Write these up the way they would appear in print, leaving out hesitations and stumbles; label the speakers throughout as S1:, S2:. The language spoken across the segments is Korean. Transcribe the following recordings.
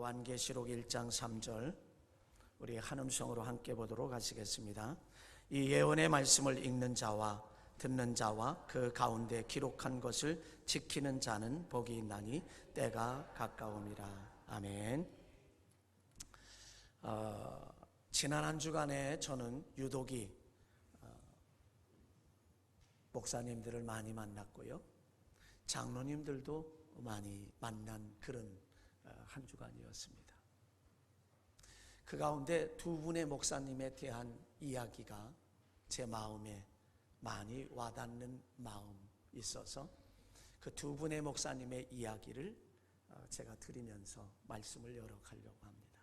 S1: 요한계시록 1장 3절 우리 한음성으로 함께 보도록 하시겠습니다. 이 예언의 말씀을 읽는 자와 듣는 자와 그 가운데 기록한 것을 지키는 자는 복이 있나니 때가 가까움이라. 아멘. 지난 한 주간에 저는 유독이 목사님들을 많이 만났고요, 장로님들도 많이 만난 그런 한 주간이었습니다. 그 가운데 두 분의 목사님에 대한 이야기가 제 마음에 많이 와닿는 마음이 있어서 그 두 분의 목사님의 이야기를 제가 드리면서 말씀을 열어가려고 합니다.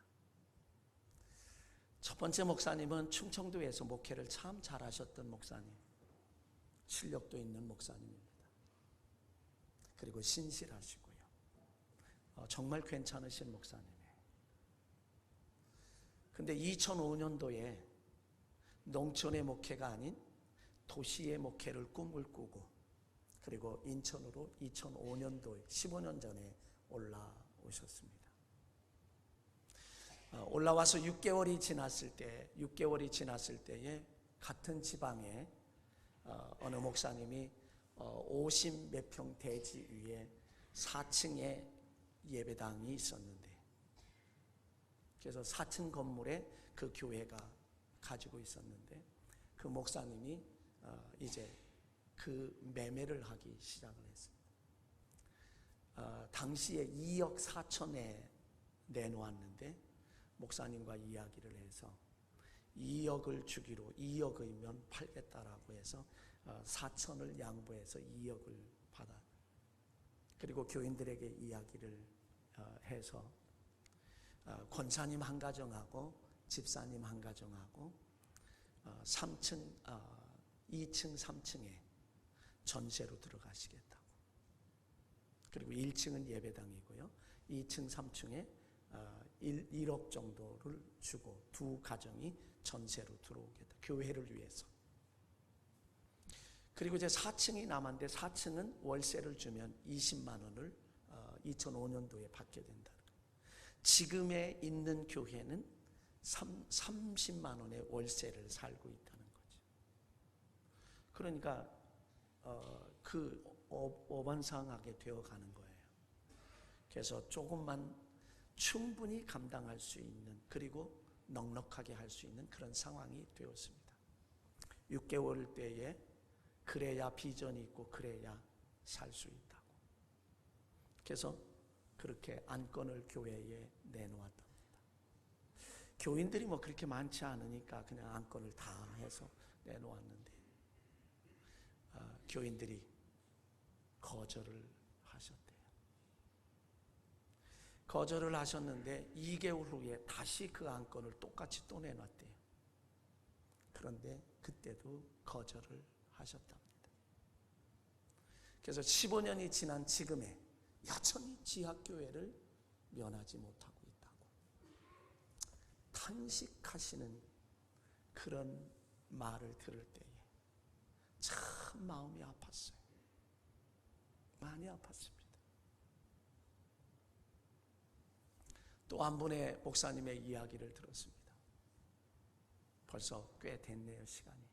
S1: 첫 번째 목사님은 충청도에서 목회를 참 잘하셨던 목사님, 실력도 있는 목사님입니다. 그리고 신실하시고요, 정말 괜찮으신 목사님이에요. 근데 2005년도에 농촌의 목회가 아닌 도시의 목회를 꿈을 꾸고, 그리고 인천으로 2005년도에 15년 전에 올라오셨습니다. 올라와서 6개월이 지났을 때에 같은 지방에 어느 목사님이 50 몇 평 대지 위에 4층에 예배당이 있었는데, 그래서 4층 건물에 그 교회가 가지고 있었는데, 그 목사님이 이제 그 매매를 하기 시작을 했습니다. 당시에 2억 4천에 내놓았는데 목사님과 이야기를 해서 2억을 주기로, 2억이면 팔겠다라고 해서 4천을 양보해서 2억을 받아, 그리고 교인들에게 이야기를 해서 권사님 한 가정하고 집사님 한 가정하고 2층 3층에 전세로 들어가시겠다고, 그리고 1층은 예배당이고요, 2층 3층에 1억 정도를 주고 두 가정이 전세로 들어오겠다, 교회를 위해서. 그리고 이제 4층이 남았는데 4층은 월세를 주면 20만 원을 2005년도에 받게 된다. 지금에 있는 교회는 30만 원의 월세를 살고 있다는 거죠. 그러니까 그 어반상하게 되어가는 거예요. 그래서 조금만 충분히 감당할 수 있는, 그리고 넉넉하게 할 수 있는 그런 상황이 되었습니다. 6개월 때에 그래야 비전이 있고 그래야 살 수 있다고. 그래서 그렇게 안건을 교회에 내놓았답니다. 교인들이 뭐 그렇게 많지 않으니까 그냥 안건을 다 해서 내놓았는데 교인들이 거절을 하셨대요. 거절을 하셨는데 2개월 후에 다시 그 안건을 똑같이 또 내놨대요. 그런데 그때도 거절을 하셨답니다. 그래서 15년이 지난 지금에 여전히 지하교회를 면하지 못하고 있다고 탄식하시는 그런 말을 들을 때에 참 마음이 아팠어요. 많이 아팠습니다. 또 한 분의 목사님의 이야기를 들었습니다. 벌써 꽤 됐네요, 시간이.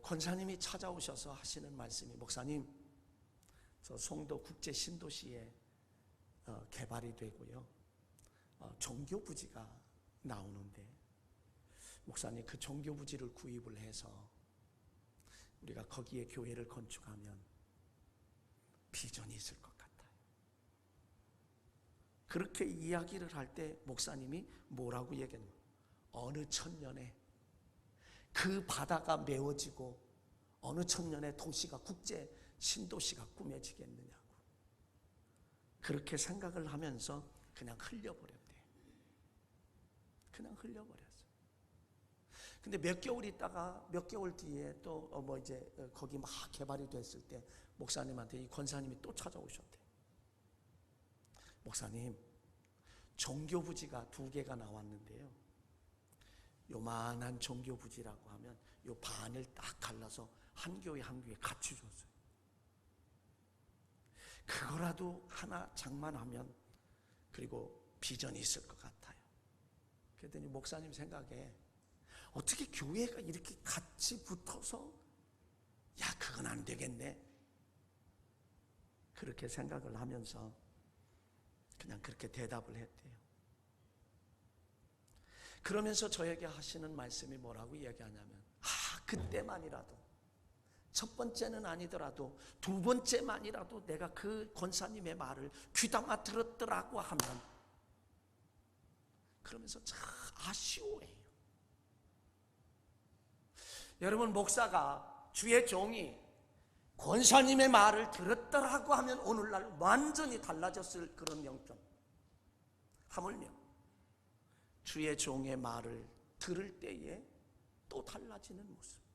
S1: 권사님이 찾아오셔서 하시는 말씀이, 목사님, 저 송도 국제 신도시에 개발이 되고요, 종교부지가 나오는데 목사님, 그 종교부지를 구입을 해서 우리가 거기에 교회를 건축하면 비전이 있을 것 같아요. 그렇게 이야기를 할 때 목사님이 뭐라고 얘기했냐면, 어느 천년에 그 바다가 메워지고 어느 천년에 도시가, 국제 신도시가 꾸며지겠느냐고 그렇게 생각을 하면서 그냥 흘려버렸대요. 그냥 흘려버렸어요. 근데 몇 개월 있다가, 몇 개월 뒤에 또 이제 거기 막 개발이 됐을 때 목사님한테 이 권사님이 또 찾아오셨대요. 목사님, 종교부지가 2개가 나왔는데요, 요만한 종교부지라고 하면 요 반을 딱 갈라서 한 교회 한 교회 같이 줬어요. 그거라도 하나 장만하면 그리고 비전이 있을 것 같아요. 그랬더니 목사님 생각에 어떻게 교회가 이렇게 같이 붙어서 야 그건 안 되겠네 그렇게 생각을 하면서 그냥 그렇게 대답을 했대요. 그러면서 저에게 하시는 말씀이 뭐라고 얘기하냐면 그때만이라도 첫 번째는 아니더라도 두 번째만이라도 내가 그 권사님의 말을 귀담아 들었더라고 하면 그러면서 참 아쉬워해요. 여러분 목사가 주의 종이 권사님의 말을 들었더라고 하면 오늘날 완전히 달라졌을 그런 영점. 하물며 주의 종의 말을 들을 때에 또 달라지는 모습.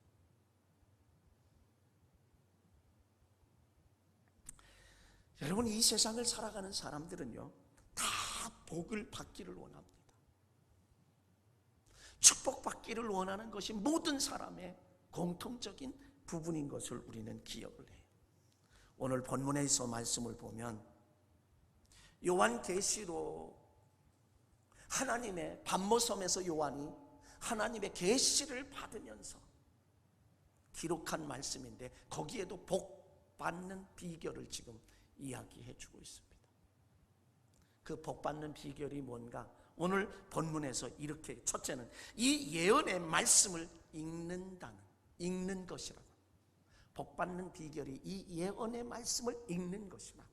S1: 여러분 이 세상을 살아가는 사람들은요 다 복을 받기를 원합니다. 축복받기를 원하는 것이 모든 사람의 공통적인 부분인 것을 우리는 기억을 해요. 오늘 본문에서 말씀을 보면 요한계시로 하나님의 반모섬에서 요한이 하나님의 계시를 받으면서 기록한 말씀인데 거기에도 복 받는 비결을 지금 이야기해 주고 있습니다. 그 복 받는 비결이 뭔가? 오늘 본문에서 이렇게 첫째는 이 예언의 말씀을 읽는 것이라고. 복 받는 비결이 이 예언의 말씀을 읽는 것이라고.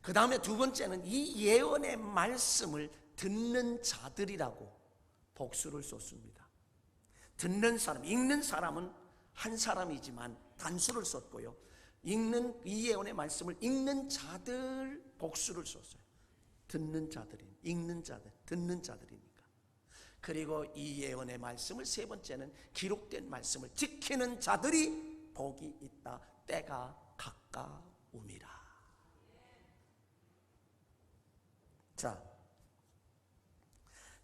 S1: 그 다음에 두 번째는 이 예언의 말씀을 듣는 자들이라고 복수를 썼습니다. 듣는 사람, 읽는 사람은 한 사람이지만 단수를 썼고요. 읽는 이 예언의 말씀을 읽는 자들 복수를 썼어요. 듣는 자들이, 읽는 자들, 듣는 자들이니까. 그리고 이 예언의 말씀을 세 번째는 기록된 말씀을 지키는 자들이 복이 있다. 때가 가까움이라. 자,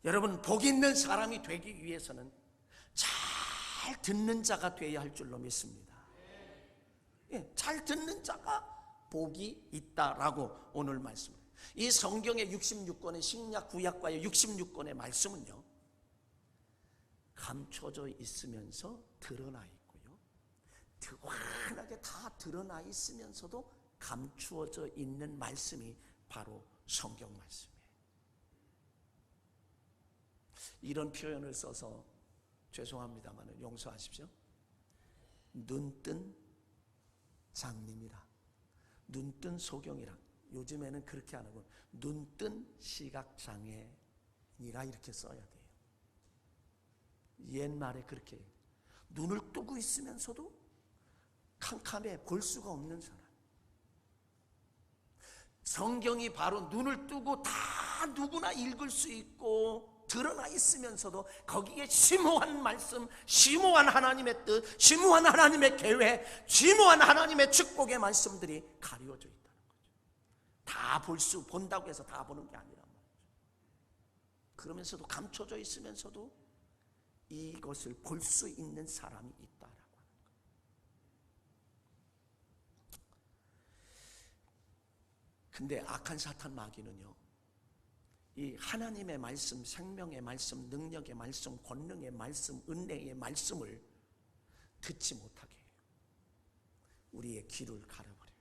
S1: 여러분 복 있는 사람이 되기 위해서는 잘 듣는 자가 되어야 할 줄로 믿습니다. 잘 듣는 자가 복이 있다라고 오늘 말씀을. 이 성경의 66권의 신약 구약과의 66권의 말씀은요 감춰져 있으면서 드러나 있고요 환하게 다 드러나 있으면서도 감추어져 있는 말씀이 바로 성경 말씀이에요. 이런 표현을 써서 죄송합니다만 용서하십시오. 눈뜬 장님이라, 눈뜬 소경이라. 요즘에는 그렇게 안 하고 눈뜬 시각장애니라 이렇게 써야 돼요. 옛말에 그렇게 눈을 뜨고 있으면서도 캄캄해 볼 수가 없는 사람. 성경이 바로 눈을 뜨고 다 누구나 읽을 수 있고 드러나 있으면서도 거기에 심오한 말씀, 심오한 하나님의 뜻, 심오한 하나님의 계획, 심오한 하나님의 축복의 말씀들이 가려져 있다는 거죠. 다 본다고 해서 다 보는 게 아니란 말이죠. 그러면서도 감춰져 있으면서도 이것을 볼 수 있는 사람이 있다라고 하는 거예요. 근데 악한 사탄 마귀는요 이 하나님의 말씀, 생명의 말씀, 능력의 말씀, 권능의 말씀, 은혜의 말씀을 듣지 못하게 해요. 우리의 귀를 가려버려요.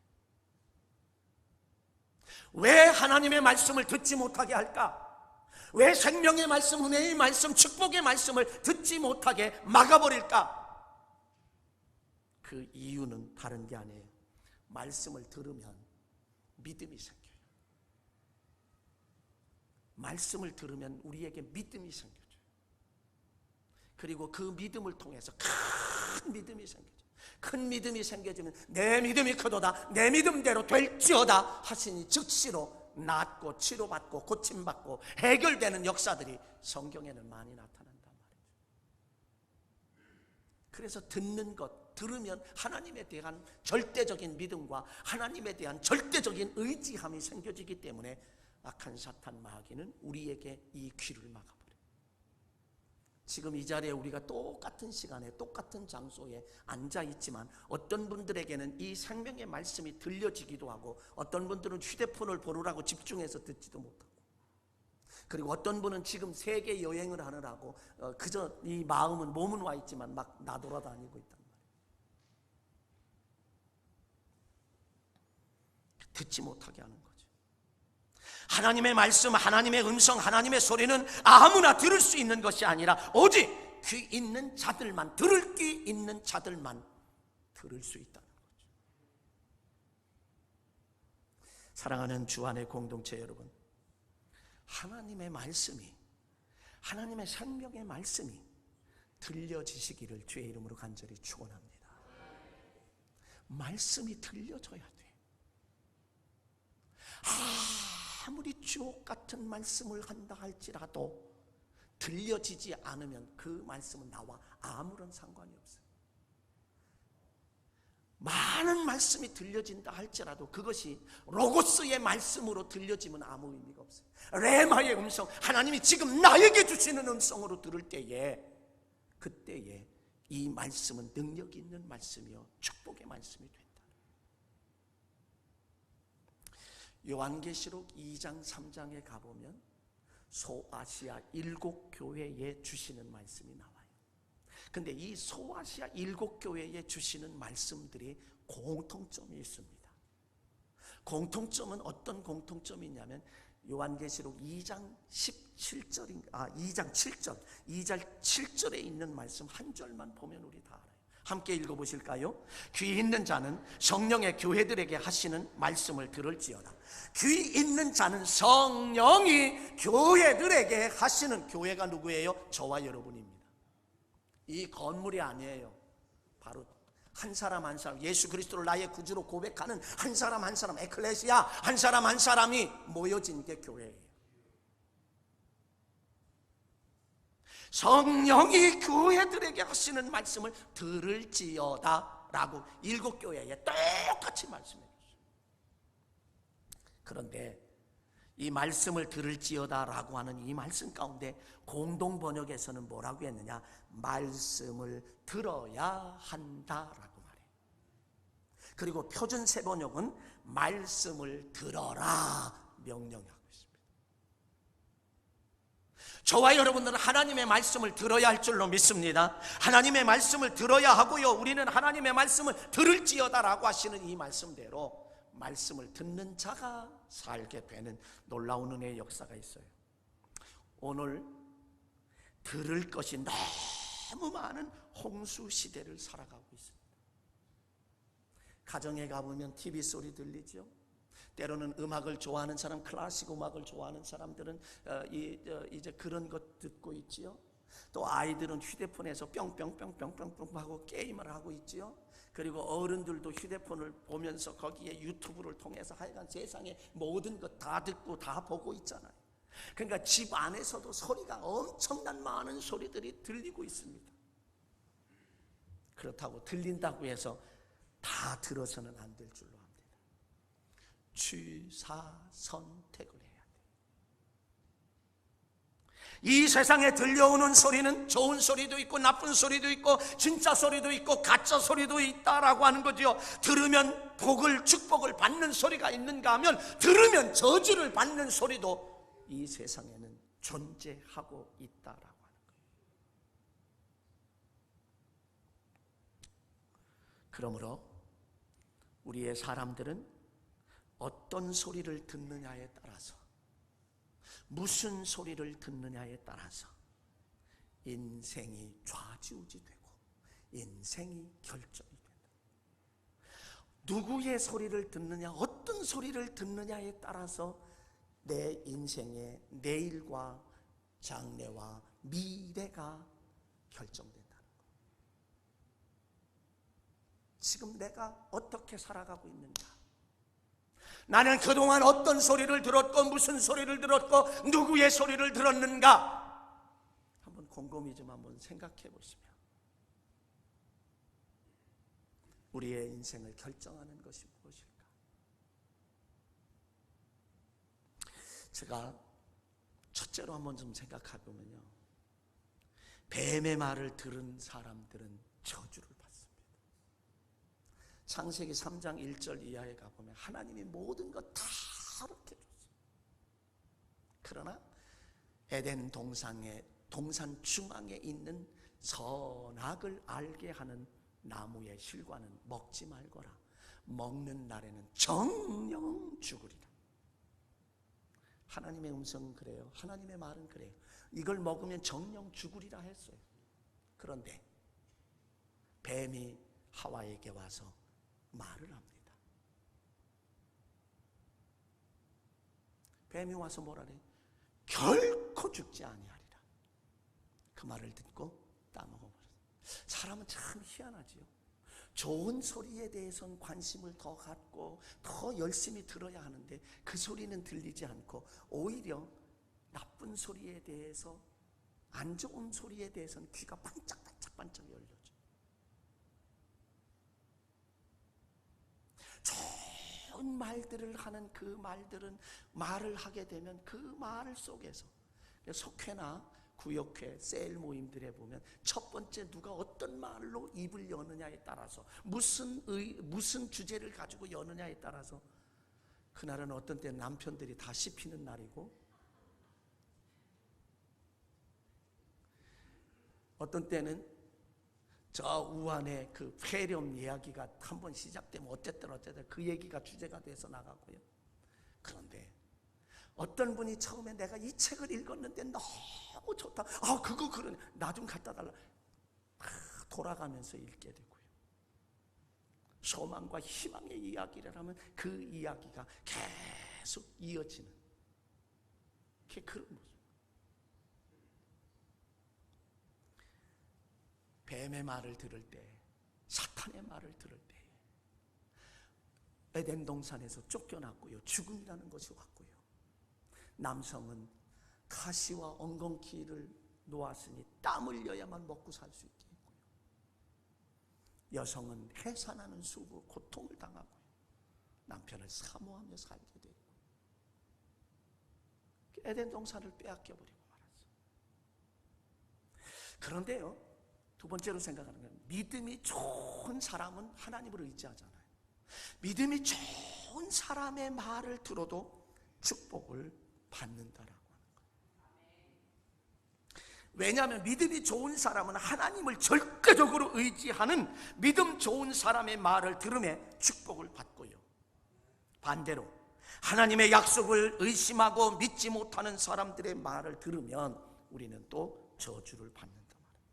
S1: 왜 하나님의 말씀을 듣지 못하게 할까? 왜 생명의 말씀, 은혜의 말씀, 축복의 말씀을 듣지 못하게 막아버릴까? 그 이유는 다른 게 아니에요. 말씀을 들으면 믿음이 생겨요. 말씀을 들으면 우리에게 믿음이 생겨져요. 그리고 그 믿음을 통해서 큰 믿음이 생겨져요. 큰 믿음이 생겨지면 내 믿음이 크도다, 내 믿음대로 될지어다 하시니 즉시로 낫고 치료받고 고침받고 해결되는 역사들이 성경에는 많이 나타난단 말이죠. 그래서 듣는 것, 들으면 하나님에 대한 절대적인 믿음과 하나님에 대한 절대적인 의지함이 생겨지기 때문에 악한 사탄 마귀는 우리에게 이 귀를 막아버려요. 지금 이 자리에 우리가 똑같은 시간에 똑같은 장소에 앉아 있지만 어떤 분들에게는 이 생명의 말씀이 들려지기도 하고 어떤 분들은 휴대폰을 보느라고 집중해서 듣지도 못하고 그리고 어떤 분은 지금 세계 여행을 하느라고 그저 이 몸은 와 있지만 막 나돌아다니고 있단 말이에요. 듣지 못하게 하는 거죠. 하나님의 말씀, 하나님의 음성, 하나님의 소리는 아무나 들을 수 있는 것이 아니라 오직 귀 있는 자들만, 들을 귀 있는 자들만 들을 수 있다는 거죠. 사랑하는 주 안의 공동체 여러분, 하나님의 말씀이, 하나님의 생명의 말씀이 들려지시기를 주의 이름으로 간절히 축원합니다. 말씀이 들려져야 돼. 아무리 주옥 같은 말씀을 한다 할지라도 들려지지 않으면 그 말씀은 나와 아무런 상관이 없어요. 많은 말씀이 들려진다 할지라도 그것이 로고스의 말씀으로 들려지면 아무 의미가 없어요. 레마의 음성, 하나님이 지금 나에게 주시는 음성으로 들을 때에 그때에 이 말씀은 능력 있는 말씀이요 축복의 말씀이 된다. 요한계시록 2장 3장에 가보면 소아시아 7교회에 주시는 말씀이 나와요. 근데 이 소아시아 7교회에 주시는 말씀들이 공통점이 있습니다. 공통점은 어떤 공통점이 있냐면 요한계시록 2장 7절에 있는 말씀 한 절만 보면 우리 다 알아요. 함께 읽어보실까요? 귀 있는 자는 성령의 교회들에게 하시는 말씀을 들을지어다. 귀 있는 자는 성령이 교회들에게 하시는, 교회가 누구예요? 저와 여러분입니다. 이 건물이 아니에요. 바로 한 사람 한 사람, 예수 그리스도를 나의 구주로 고백하는 한 사람 한 사람, 에클레시아 한 사람 한 사람이 모여진 게 교회예요. 성령이 교회들에게 하시는 말씀을 들을지어다 라고 7교회에 똑같이 말씀해 주셨어요. 그런데 이 말씀을 들을지어다 라고 하는 이 말씀 가운데 공동 번역에서는 뭐라고 했느냐? 말씀을 들어야 한다라고 말해요. 그리고 표준 세번역은 말씀을 들어라 명령하고 있습니다. 저와 여러분들은 하나님의 말씀을 들어야 할 줄로 믿습니다. 하나님의 말씀을 들어야 하고요, 우리는 하나님의 말씀을 들을지어다 라고 하시는 이 말씀대로 말씀을 듣는 자가 살게 되는 놀라운 은혜의 역사가 있어요. 오늘 들을 것이 너무 많은 홍수 시대를 살아가고 있습니다. 가정에 가보면 TV 소리 들리죠. 때로는 음악을 좋아하는 사람, 클래식 음악을 좋아하는 사람들은 이제 그런 것 듣고 있지요. 또 아이들은 휴대폰에서 뿅뿅뿅뿅뿅뿅 하고 게임을 하고 있지요. 그리고 어른들도 휴대폰을 보면서 거기에 유튜브를 통해서 하여간 세상의 모든 것 다 듣고 다 보고 있잖아요. 그러니까 집 안에서도 소리가 엄청난 많은 소리들이 들리고 있습니다. 그렇다고 들린다고 해서 다 들어서는 안 될 줄로 합니다. 취사 선택을 해야 돼요. 이 세상에 들려오는 소리는 좋은 소리도 있고 나쁜 소리도 있고 진짜 소리도 있고 가짜 소리도 있다라고 하는 거죠. 들으면 복을, 축복을 받는 소리가 있는가 하면 들으면 저주를 받는 소리도 이 세상에는 존재하고 있다라고 하는 거예요. 그러므로 우리의 사람들은 어떤 소리를 듣느냐에 따라서, 무슨 소리를 듣느냐에 따라서 인생이 좌지우지되고 인생이 결정이 된다. 누구의 소리를 듣느냐, 어떤 소리를 듣느냐에 따라서 내 인생의 내일과 장래와 미래가 결정된다는 것. 지금 내가 어떻게 살아가고 있는가? 나는 그동안 어떤 소리를 들었고 무슨 소리를 들었고 누구의 소리를 들었는가? 한번 곰곰이 좀 한번 생각해 보시면 우리의 인생을 결정하는 것이 무엇일까? 제가 첫째로 한번 좀 생각해 보면요, 뱀의 말을 들은 사람들은 저주를 받습니다. 창세기 3장 1절 이하에 가보면 하나님이 모든 것 다 허락해 줬어요. 그러나 에덴 동산 중앙에 있는 선악을 알게 하는 나무의 실과는 먹지 말거라. 먹는 날에는 정령 죽으리라. 하나님의 음성은 그래요. 하나님의 말은 그래요. 이걸 먹으면 정령 죽으리라 했어요. 그런데 뱀이 하와에게 와서 말을 합니다. 뱀이 와서 뭐라 그래요? 결코 죽지 아니하리라. 그 말을 듣고 따먹어버렸어요. 사람은 참 희한하지요. 좋은 소리에 대해서는 관심을 더 갖고 더 열심히 들어야 하는데 그 소리는 들리지 않고 오히려 나쁜 소리에 대해서, 안 좋은 소리에 대해서는 귀가 반짝반짝 열려져. 좋은 말들을 하는 그 말들은 말을 하게 되면 그 말 속에서 속회나 구역회, 셀 모임들에 보면 첫 번째 누가 어떤 말로 입을 여느냐에 따라서 무슨 주제를 가지고 여느냐에 따라서 그날은 어떤 때는 남편들이 다 씹히는 날이고 어떤 때는 저 우한의 그 폐렴 이야기가 한번 시작되면 어쨌든 그 얘기가 주제가 돼서 나가고요. 그런데 어떤 분이 처음에 내가 이 책을 읽었는데 너무 좋다. 그거 그러네. 나 좀 갖다 달라. 돌아가면서 읽게 되고요. 소망과 희망의 이야기를 하면 그 이야기가 계속 이어지는 그런 모습. 뱀의 말을 들을 때, 사탄의 말을 들을 때 에덴 동산에서 쫓겨났고요. 죽음이라는 것이 왔고요. 남성은 가시와 엉겅퀴를 놓았으니 땀 흘려야만 먹고 살 수 있게 했고요. 여성은 해산하는 수고, 고통을 당하고요. 남편을 사모하며 살게 되고 에덴 동산을 빼앗겨버리고 말았어요. 그런데요, 두 번째로 생각하는 건 믿음이 좋은 사람은 하나님을 의지하잖아요. 믿음이 좋은 사람의 말을 들어도 축복을 받는다라고 하는 거예요. 왜냐하면 믿음이 좋은 사람은 하나님을 절대적으로 의지하는 믿음 좋은 사람의 말을 들으며 축복을 받고요. 반대로 하나님의 약속을 의심하고 믿지 못하는 사람들의 말을 들으면 우리는 또 저주를 받는다 말이에요.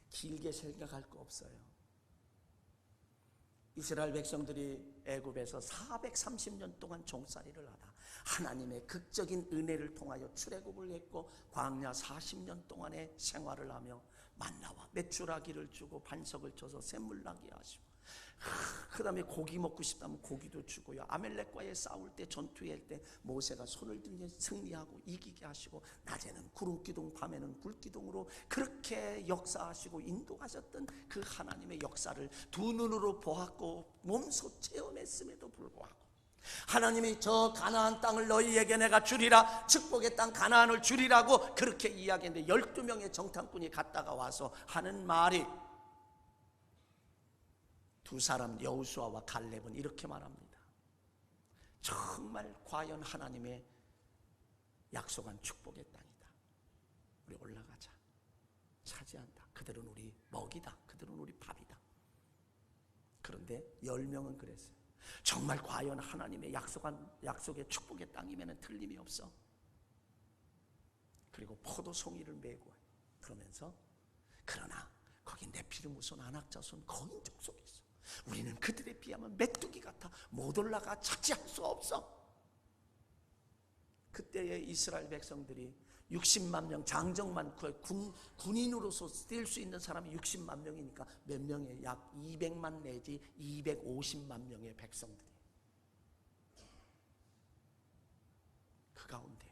S1: 길게 생각할 거 없어요. 이스라엘 백성들이 애굽에서 430년 동안 종살이를 하다 하나님의 극적인 은혜를 통하여 출애굽을 했고 광야 40년 동안의 생활을 하며 만나와 메추라기를 주고 반석을 쳐서 샘물 나게 하시고 그 다음에 고기 먹고 싶다면 고기도 주고요. 아멜렉과의 싸울 때 전투할 때 모세가 손을 들며 승리하고 이기게 하시고 낮에는 구름기둥 밤에는 불기둥으로 그렇게 역사하시고 인도하셨던 그 하나님의 역사를 두 눈으로 보았고 몸소 체험했음에도 불구하고 하나님이 저 가나안 땅을 너희에게 내가 주리라, 축복의 땅 가나안을 주리라고 그렇게 이야기했는데 12명의 정탐꾼이 갔다가 와서 하는 말이 두 사람 여호수아와 갈렙은 이렇게 말합니다. 정말 과연 하나님의 약속한 축복의 땅이다. 우리 올라가자. 차지한다. 그들은 우리 먹이다. 그들은 우리 밥이다. 그런데 10명은 그랬어요. 정말 과연 하나님의 약속의 축복의 땅이면 틀림이 없어. 그리고 포도송이를 메고 그러면서 그러나 거기 네피림 후손 아낙자손 거인 족속이 있어. 우리는 그들에 비하면 메뚜기 같아 못 올라가 차지할 수 없어. 그때의 이스라엘 백성들이 60만 명 장정만 군인으로서 뛸 수 있는 사람이 60만 명이니까 몇 명의 약 200만 내지 250만 명의 백성들이 그 가운데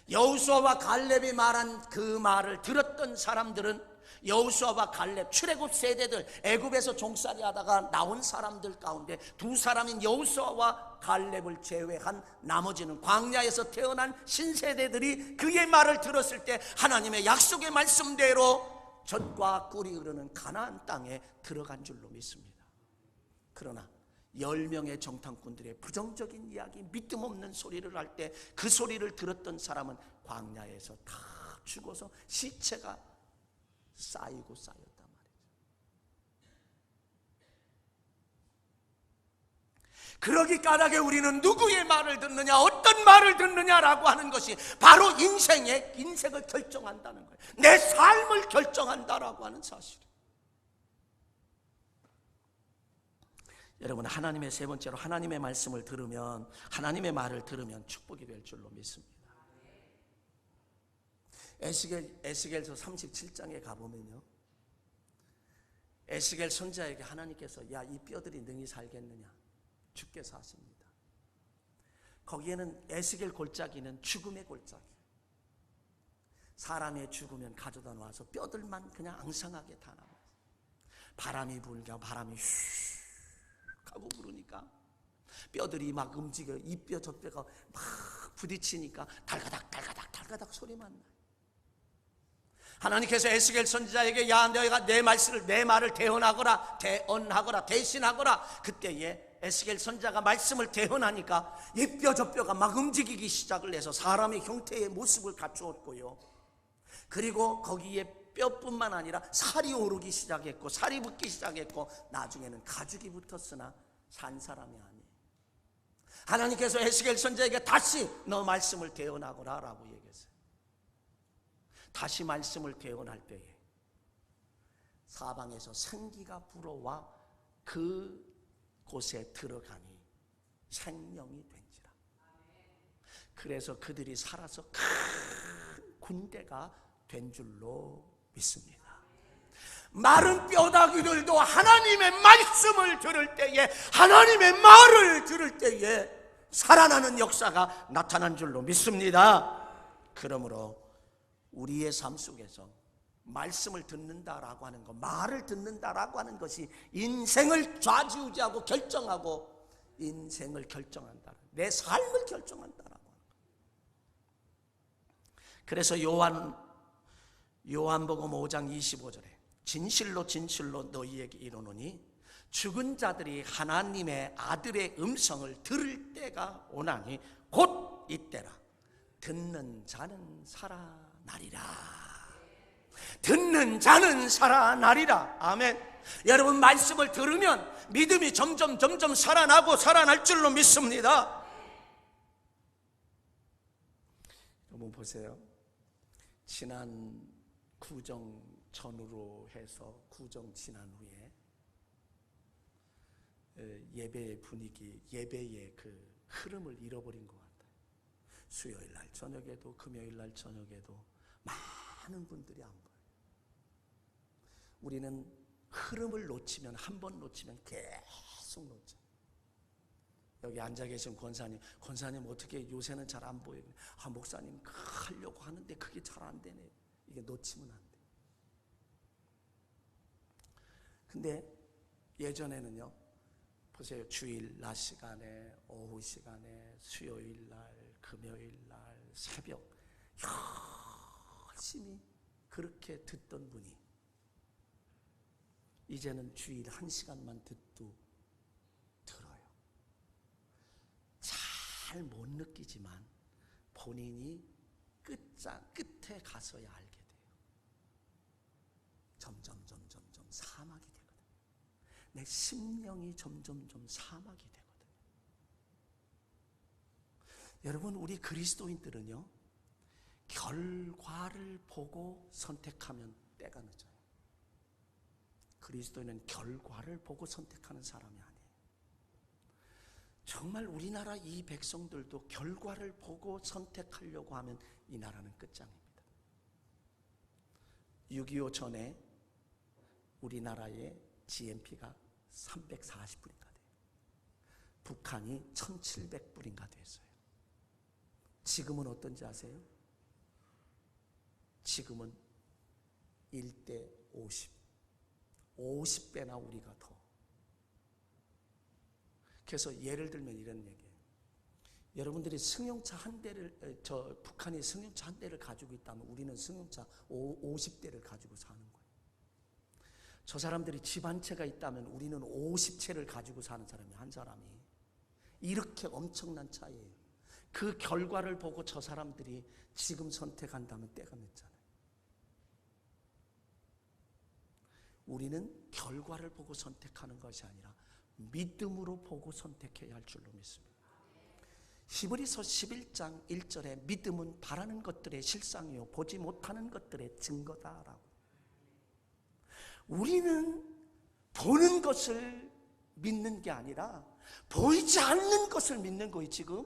S1: 여호수아와 갈렙이 말한 그 말을 들었던 사람들은 여호수아와 갈렙 출애굽 세대들, 애굽에서 종살이 하다가 나온 사람들 가운데 두 사람인 여호수아와 갈렙을 제외한 나머지는 광야에서 태어난 신세대들이 그의 말을 들었을 때 하나님의 약속의 말씀대로 젖과 꿀이 흐르는 가나안 땅에 들어간 줄로 믿습니다. 그러나 10명의 정탐꾼들의 부정적인 이야기, 믿음 없는 소리를 할 때 그 소리를 들었던 사람은 광야에서 다 죽어서 시체가 쌓였단 말이죠. 그러기 까닭에 우리는 누구의 말을 듣느냐, 어떤 말을 듣느냐라고 하는 것이 바로 인생을 결정한다는 거예요. 내 삶을 결정한다라고 하는 사실이에요. 여러분, 하나님의 세 번째로 하나님의 말씀을 들으면, 하나님의 말을 들으면 축복이 될 줄로 믿습니다. 에스겔서 37장에 가보면요, 에스겔 선지자에게 하나님께서 야, 이 뼈들이 능히 살겠느냐, 주께서 하십니다. 거기에는 에스겔 골짜기는 죽음의 골짜기예요. 사람이 죽으면 가져다 놔서 뼈들만 그냥 앙상하게 다 남아요. 바람이 불니까 바람이 슉 하고 부르니까 뼈들이 막 움직여요. 이 뼈 저 뼈가 막 부딪히니까 달가닥 소리만 나요. 하나님께서 에스겔 선지자에게 야, 너희가 내 말을 대언하거라 대신하거라. 그때에 에스겔 선지자가 말씀을 대언하니까 이 뼈 저 뼈가 막 움직이기 시작을 해서 사람의 형태의 모습을 갖추었고요. 그리고 거기에 뼈뿐만 아니라 살이 오르기 시작했고 살이 붙기 시작했고 나중에는 가죽이 붙었으나 산 사람이 아니에요. 하나님께서 에스겔 선지자에게 다시 너 말씀을 대언하거라 라고 얘기했어요. 다시 말씀을 대언할 때에 사방에서 생기가 불어와 그 곳에 들어가니 생명이 된지라. 그래서 그들이 살아서 큰 군대가 된 줄로 믿습니다. 마른 뼈다귀들도 하나님의 말씀을 들을 때에, 하나님의 말을 들을 때에 살아나는 역사가 나타난 줄로 믿습니다. 그러므로 우리의 삶 속에서 말씀을 듣는다라고 하는 것, 말을 듣는다라고 하는 것이 인생을 좌지우지하고 결정하고 인생을 결정한다, 내 삶을 결정한다라고 하는 것. 그래서 요한복음 5장 25절에 진실로 너희에게 이르노니 죽은 자들이 하나님의 아들의 음성을 들을 때가 오나니 곧 이때라. 듣는 자는 살아나리라. 듣는 자는 살아나리라. 아멘. 여러분, 말씀을 들으면 믿음이 점점 살아나고 살아날 줄로 믿습니다. 여러분 보세요. 지난 구정 전후로 해서 구정 지난 후에 예배의 분위기, 예배의 그 흐름을 잃어버린 것 같아요. 수요일 날 저녁에도 금요일 날 저녁에도 많은 분들이 안 보여요. 우리는 흐름을 놓치면, 한 번 놓치면 계속 놓쳐요. 여기 앉아 계신 권사님 어떻게 요새는 잘 안 보여요? 목사님 하려고 하는데 그게 잘 안 되네. 이게 놓치면 안 돼. 근데 예전에는요, 보세요. 주일 낮 시간에, 오후 시간에, 수요일 날, 금요일 날, 새벽 열심히 그렇게 듣던 분이 이제는 주일 1시간만 들어요. 잘 못 느끼지만 본인이 끝에 가서야 알게 돼요. 점점 사막이 되거든요. 내 심령이 점점 사막이 되거든요. 여러분, 우리 그리스도인들은요, 결과를 보고 선택하면 때가 늦어요. 그리스도인은 결과를 보고 선택하는 사람이 아니에요. 정말 우리나라 이 백성들도 결과를 보고 선택하려고 하면 이 나라는 끝장입니다. 6.25 전에 우리나라의 GNP가 340불인가 돼요. 북한이 1700불인가 됐어요. 지금은 어떤지 아세요? 지금은 1대 50. 50배나 우리가 더. 그래서 예를 들면 이런 얘기예요. 여러분들이 승용차 한 대를, 북한이 승용차 한 대를 가지고 있다면 우리는 승용차 50대를 가지고 사는 거예요. 저 사람들이 집 한 채가 있다면 우리는 50채를 가지고 사는 사람이 한 사람이. 이렇게 엄청난 차이예요. 그 결과를 보고 저 사람들이 지금 선택한다면 때가 늦잖아요. 우리는 결과를 보고 선택하는 것이 아니라 믿음으로 보고 선택해야 할 줄로 믿습니다. 히브리서 11장 1절에 믿음은 바라는 것들의 실상이요 보지 못하는 것들의 증거다라고. 우리는 보는 것을 믿는 게 아니라 보이지 않는 것을 믿는 거예요. 지금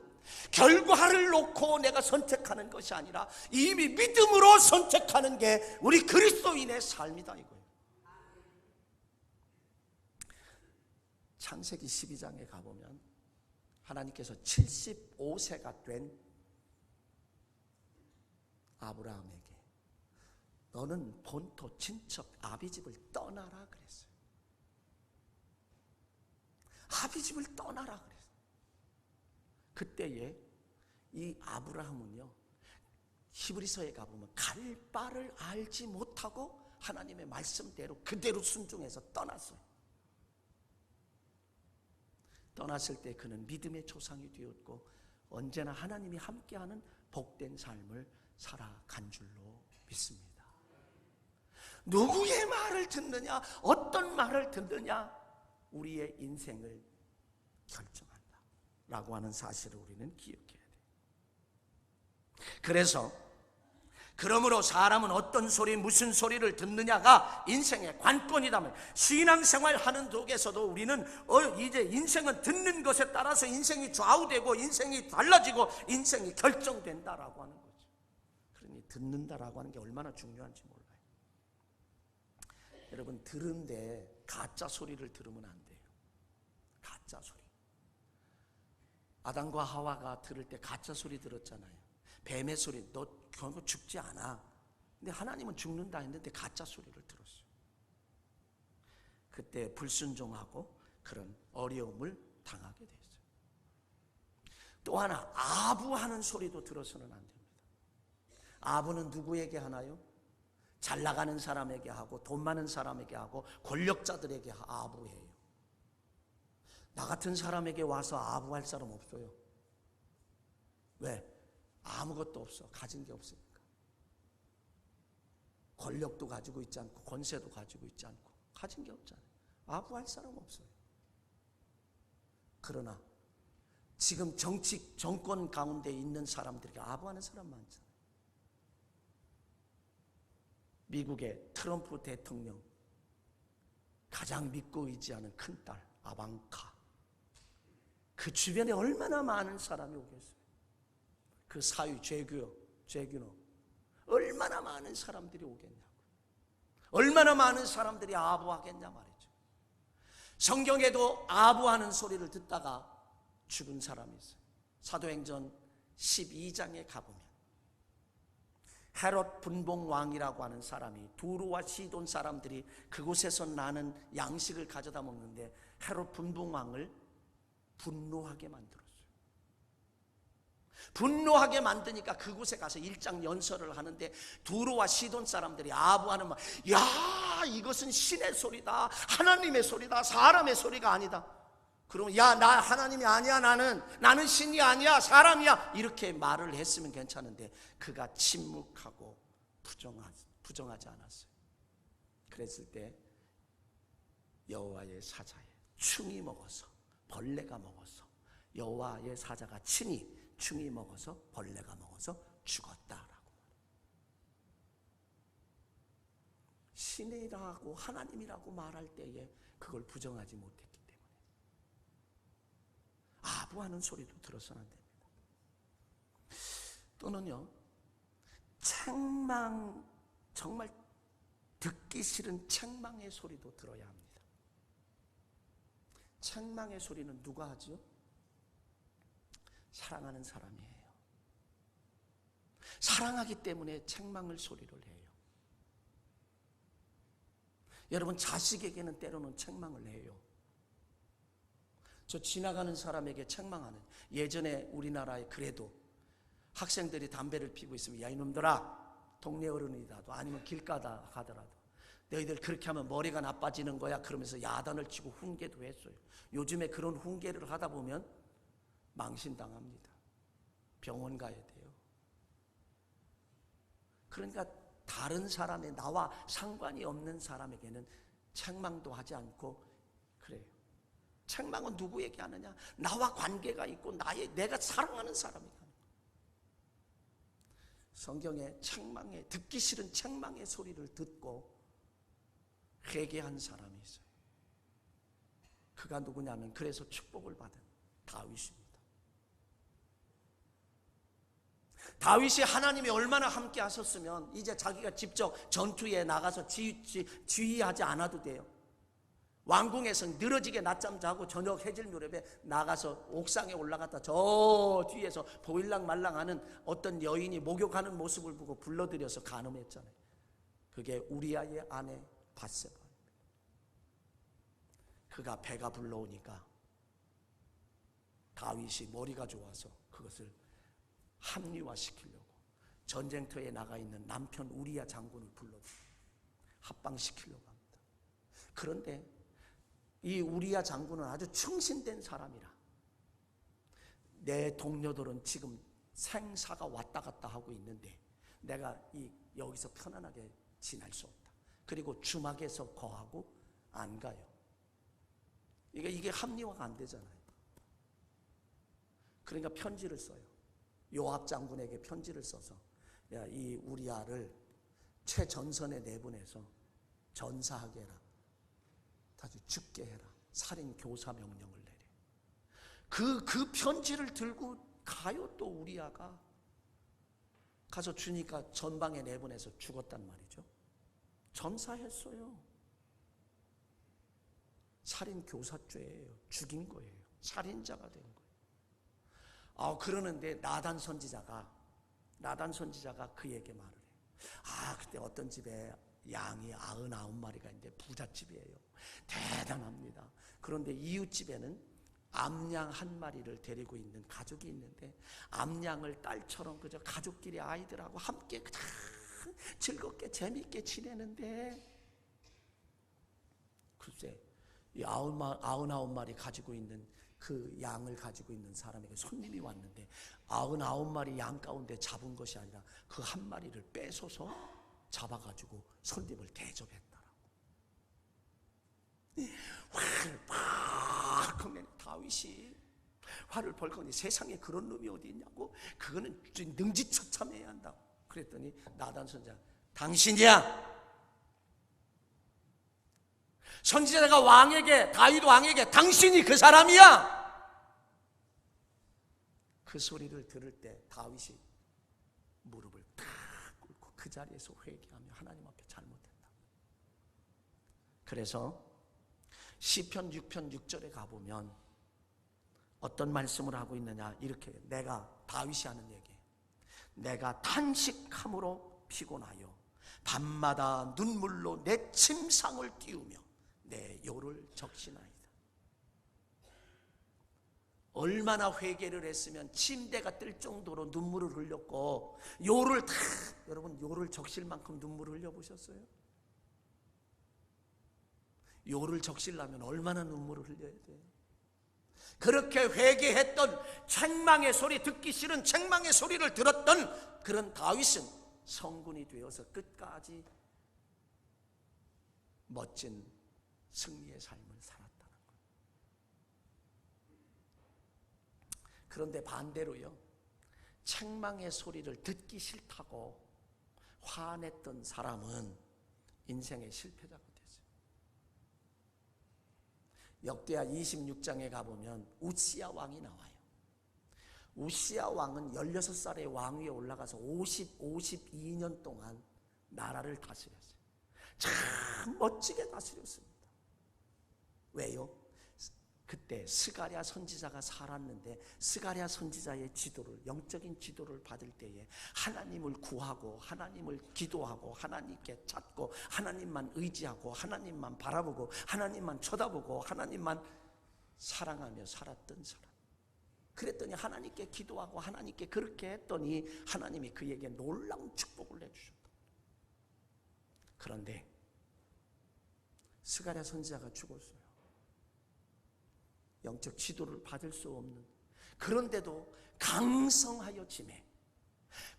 S1: 결과를 놓고 내가 선택하는 것이 아니라 이미 믿음으로 선택하는 게 우리 그리스도인의 삶이다 이거예요. 창세기 12장에 가보면 하나님께서 75세가 된 아브라함에게 너는 본토 친척 아비집을 떠나라 그랬어요. 아비집을 떠나라 그랬어요. 그때에 이 아브라함은요, 히브리서에 가보면 갈 바를 알지 못하고 하나님의 말씀대로 그대로 순종해서 떠났어요. 떠났을 때 그는 믿음의 조상이 되었고 언제나 하나님이 함께하는 복된 삶을 살아간 줄로 믿습니다. 누구의 말을 듣느냐, 어떤 말을 듣느냐, 우리의 인생을 결정한다 라고 하는 사실을 우리는 기억해야 돼요. 그래서 그러므로 사람은 어떤 소리, 무슨 소리를 듣느냐가 인생의 관건이다면 신앙생활 하는 속에서도 우리는 이제 인생은 듣는 것에 따라서 인생이 좌우되고 인생이 달라지고 인생이 결정된다라고 하는 거죠. 그러니 듣는다라고 하는 게 얼마나 중요한지 몰라요. 여러분, 들은데 가짜 소리를 들으면 안 돼요. 가짜 소리. 아담과 하와가 들을 때 가짜 소리 들었잖아요. 뱀의 소리, 너 결국 죽지 않아. 근데 하나님은 죽는다 했는데 가짜 소리를 들었어요. 그때 불순종하고 그런 어려움을 당하게 됐어요. 또 하나, 아부하는 소리도 들어서는 안 됩니다. 아부는 누구에게 하나요? 잘 나가는 사람에게 하고 돈 많은 사람에게 하고 권력자들에게 아부해요. 나 같은 사람에게 와서 아부할 사람 없어요. 왜? 아무것도 없어. 가진 게 없으니까. 권력도 가지고 있지 않고 권세도 가지고 있지 않고 가진 게 없잖아요. 아부할 사람 없어요. 그러나 지금 정권 가운데 있는 사람들에게 아부하는 사람 많잖아요. 미국의 트럼프 대통령 가장 믿고 의지하는 큰딸 아방카, 그 주변에 얼마나 많은 사람이 오겠어요. 그 사위 죄규노 얼마나 많은 사람들이 오겠냐고. 얼마나 많은 사람들이 아부하겠냐 말이죠. 성경에도 아부하는 소리를 듣다가 죽은 사람이 있어요. 사도행전 12장에 가보면 헤롯 분봉왕이라고 하는 사람이 두루와 시돈 사람들이 그곳에서 나는 양식을 가져다 먹는데 헤롯 분봉왕을 분노하게 만들었어요. 분노하게 만드니까 그곳에 가서 일장 연설을 하는데 두루와 시돈 사람들이 아부하는 말, 야, 이것은 신의 소리다, 하나님의 소리다, 사람의 소리가 아니다. 그러면 야, 나 하나님이 아니야, 나는 신이 아니야, 사람이야, 이렇게 말을 했으면 괜찮은데 그가 침묵하고 부정하지 않았어요. 그랬을 때 여호와의 사자에 충이 먹어서 벌레가 먹어서 여호와의 사자가 친히 충이 먹어서 벌레가 먹어서 죽었다라고. 신이라고 하나님이라고 말할 때에 그걸 부정하지 못했기 때문에 아부하는 소리도 들어서는 안 됩니다. 또는요, 책망, 정말 듣기 싫은 책망의 소리도 들어야 합니다. 책망의 소리는 누가 하죠? 사랑하는 사람이에요. 사랑하기 때문에 책망을 소리를 해요. 여러분, 자식에게는 때로는 책망을 해요. 저 지나가는 사람에게 책망하는, 예전에 우리나라에 그래도 학생들이 담배를 피우고 있으면 야 이놈들아, 동네 어른이라도 아니면 길 가다 가더라도 너희들 그렇게 하면 머리가 나빠지는 거야 그러면서 야단을 치고 훈계도 했어요. 요즘에 그런 훈계를 하다 보면 망신당합니다. 병원 가야 돼요. 그러니까 다른 사람의, 나와 상관이 없는 사람에게는 책망도 하지 않고 그래요. 책망은 누구에게 하느냐? 나와 관계가 있고 내가 사랑하는 사람에게 하는 거예요. 성경에 듣기 싫은 책망의 소리를 듣고 회개한 사람이 있어요. 그가 누구냐면 그래서 축복을 받은 다윗입니다. 다윗이 하나님이 얼마나 함께 하셨으면 이제 자기가 직접 전투에 나가서 지휘하지 않아도 돼요. 왕궁에서 늘어지게 낮잠 자고 저녁 해질 무렵에 나가서 옥상에 올라갔다 저 뒤에서 보일랑 말랑하는 어떤 여인이 목욕하는 모습을 보고 불러들여서 간음했잖아요. 그게 우리아의 아내 밧세바입니다. 그가 배가 불러오니까 다윗이 머리가 좋아서 그것을 합리화시키려고 전쟁터에 나가 있는 남편 우리아 장군을 불러서 합방시키려고 합니다. 그런데 이 우리아 장군은 아주 충신된 사람이라 내 동료들은 지금 생사가 왔다 갔다 하고 있는데 내가 여기서 편안하게 지낼 수 없다. 그리고 주막에서 거하고 안 가요. 이게 합리화가 안 되잖아요. 그러니까 편지를 써요. 요압 장군에게 편지를 써서 야, 이 우리아를 최전선에 내보내서 전사하게 해라. 아주 죽게 해라. 살인 교사 명령을 내려. 그 편지를 들고 가요. 또 우리아가 가서 주니까 전방에 내보내서 죽었단 말이죠. 전사했어요. 살인 교사죄예요. 죽인 거예요. 살인자가 된 거예요. 그러는데 나단 선지자가 그에게 말을 해요. 그때 어떤 집에 양이 99마리가 있는데 부잣집이에요. 대단합니다. 그런데 이웃집에는 암양 1마리를 데리고 있는 가족이 있는데 암양을 딸처럼 그저 가족끼리 아이들하고 함께 그냥 즐겁게 재밌게 지내는데 글쎄 이 99마리 가지고 있는 그 양을 가지고 있는 사람에게 손님이 왔는데 99마리 양 가운데 잡은 것이 아니라 그 1마리를 뺏어서 잡아가지고 손님을 대접했더라고. 화를 팍 하면 다윗이 화를 벌컥 세상에 그런 놈이 어디 있냐고. 그거는 능지처참해야 한다고. 그랬더니 나단 선지자 당신이야. 선지자가 다윗 왕에게 당신이 그 사람이야. 그 소리를 들을 때 다윗이 무릎을 탁 꿇고 그 자리에서 회개하며 하나님 앞에 잘못했다. 그래서 시편 6편 6절에 가보면 어떤 말씀을 하고 있느냐. 이렇게 다윗이 하는 얘기. 내가 탄식함으로 피곤하여 밤마다 눈물로 내 침상을 띄우며 내 요를 적시나이다. 얼마나 회개를 했으면 침대가 뜰 정도로 눈물을 흘렸고 요를 여러분 요를 적실 만큼 눈물을 흘려보셨어요? 요를 적시려면 얼마나 눈물을 흘려야 돼요? 그렇게 회개했던 책망의 소리, 듣기 싫은 책망의 소리를 들었던 그런 다윗은 성군이 되어서 끝까지 멋진 승리의 삶을 살았다는 거예요. 그런데 반대로요, 책망의 소리를 듣기 싫다고 화냈던 사람은 인생의 실패자가 되죠. 역대하 26장에 가보면 우시야 왕이 나와요. 우시야 왕은 16살의 왕위에 올라가서 52년 동안 나라를 다스렸어요. 참 멋지게 다스렸습니다. 왜요? 그때 스가랴 선지자가 살았는데 스가랴 선지자의 지도를, 영적인 지도를 받을 때에 하나님을 구하고 하나님을 기도하고 하나님께 찾고 하나님만 의지하고 하나님만 바라보고 하나님만 쳐다보고 하나님만 사랑하며 살았던 사람. 그랬더니 하나님께 기도하고 하나님께 그렇게 했더니 하나님이 그에게 놀라운 축복을 내주셨다. 그런데 스가랴 선지자가 죽었어요. 영적 지도를 받을 수 없는, 그런데도 강성하여 짐에,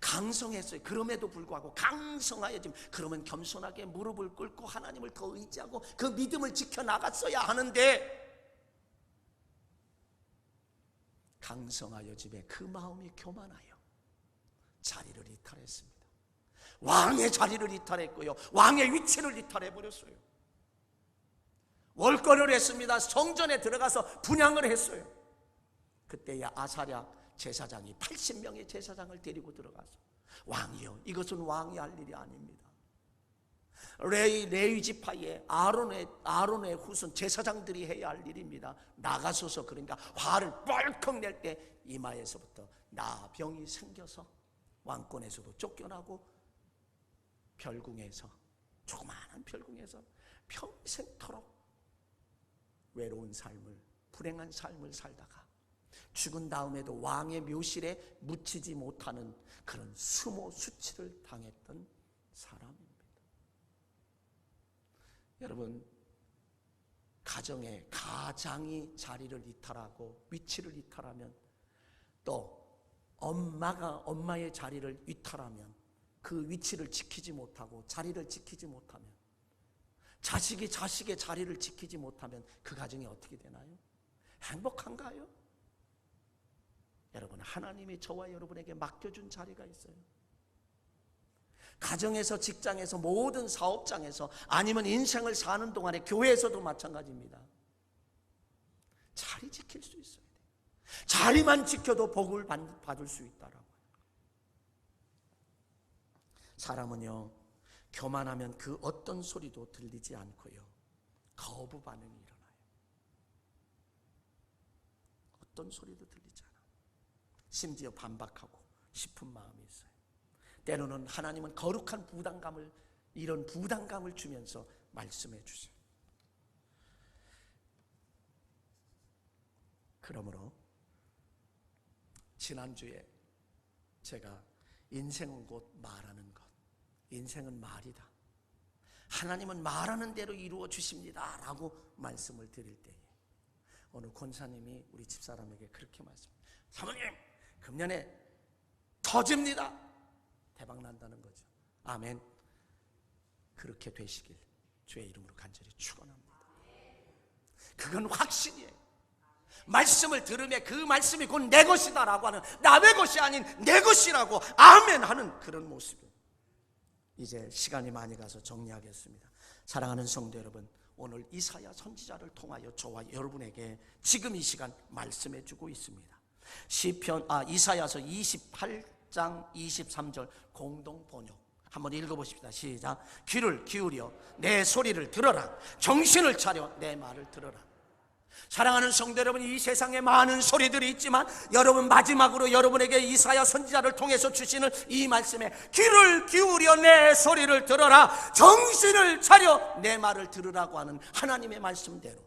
S1: 강성했어요. 그럼에도 불구하고 강성하여 짐, 그러면 겸손하게 무릎을 꿇고 하나님을 더 의지하고 그 믿음을 지켜나갔어야 하는데, 강성하여 짐에 그 마음이 교만하여 자리를 이탈했습니다. 왕의 자리를 이탈했고요, 왕의 위치를 이탈해버렸어요. 월권을 했습니다. 성전에 들어가서 분향을 했어요. 그때야 아사랴 제사장이 80명의 제사장을 데리고 들어가서, 왕이요, 이것은 왕이 할 일이 아닙니다. 레위 지파의 아론의 후손 제사장들이 해야 할 일입니다. 나가소서. 그러니까 화를 뻘컥 낼 때 이마에서부터 나병이 생겨서 왕권에서도 쫓겨나고 별궁에서, 조그마한 별궁에서 평생토록 외로운 삶을, 불행한 삶을 살다가 죽은 다음에도 왕의 묘실에 묻히지 못하는 그런 수모 수치를 당했던 사람입니다. 여러분, 가정에 가장이 자리를 이탈하고 위치를 이탈하면, 또 엄마의 자리를 이탈하면, 그 위치를 지키지 못하고 자리를 지키지 못하면, 자식이 자식의 자리를 지키지 못하면 그 가정이 어떻게 되나요? 행복한가요? 여러분, 하나님이 저와 여러분에게 맡겨준 자리가 있어요. 가정에서, 직장에서, 모든 사업장에서, 아니면 인생을 사는 동안에 교회에서도 마찬가지입니다. 자리 지킬 수 있어야 돼요. 자리만 지켜도 복을 받을 수 있다라고요. 사람은요, 교만하면 그 어떤 소리도 들리지 않고요, 거부 반응이 일어나요. 어떤 소리도 들리지 않아. 심지어 반박하고 싶은 마음이 있어요. 때로는 하나님은 거룩한 부담감을, 이런 부담감을 주면서 말씀해 주세요. 그러므로 지난주에 제가 인생은 곧 말하는 것, 인생은 말이다, 하나님은 말하는 대로 이루어 주십니다 라고 말씀을 드릴 때에 어느 권사님이 우리 집사람에게 그렇게 말씀합니다. 사모님, 금년에 터집니다. 대박 난다는 거죠. 아멘. 그렇게 되시길 주의 이름으로 간절히 축원합니다. 그건 확신이에요. 말씀을 들으며 그 말씀이 곧 내 것이다 라고 하는, 남의 것이 아닌 내 것이라고 아멘 하는 그런 모습이에요. 이제 시간이 많이 가서 정리하겠습니다. 사랑하는 성도 여러분, 오늘 이사야 선지자를 통하여 저와 여러분에게 지금 이 시간 말씀해 주고 있습니다. 이사야서 28장 23절 공동 번역 한번 읽어보십시다. 시작. 귀를 기울여 내 소리를 들어라. 정신을 차려 내 말을 들어라. 사랑하는 성도 여러분, 이 세상에 많은 소리들이 있지만 여러분, 마지막으로 여러분에게 이사야 선지자를 통해서 주시는 이 말씀에 귀를 기울여 내 소리를 들어라, 정신을 차려 내 말을 들으라고 하는 하나님의 말씀대로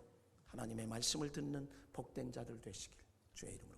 S1: 하나님의 말씀을 듣는 복된 자들 되시길 주의 이름으로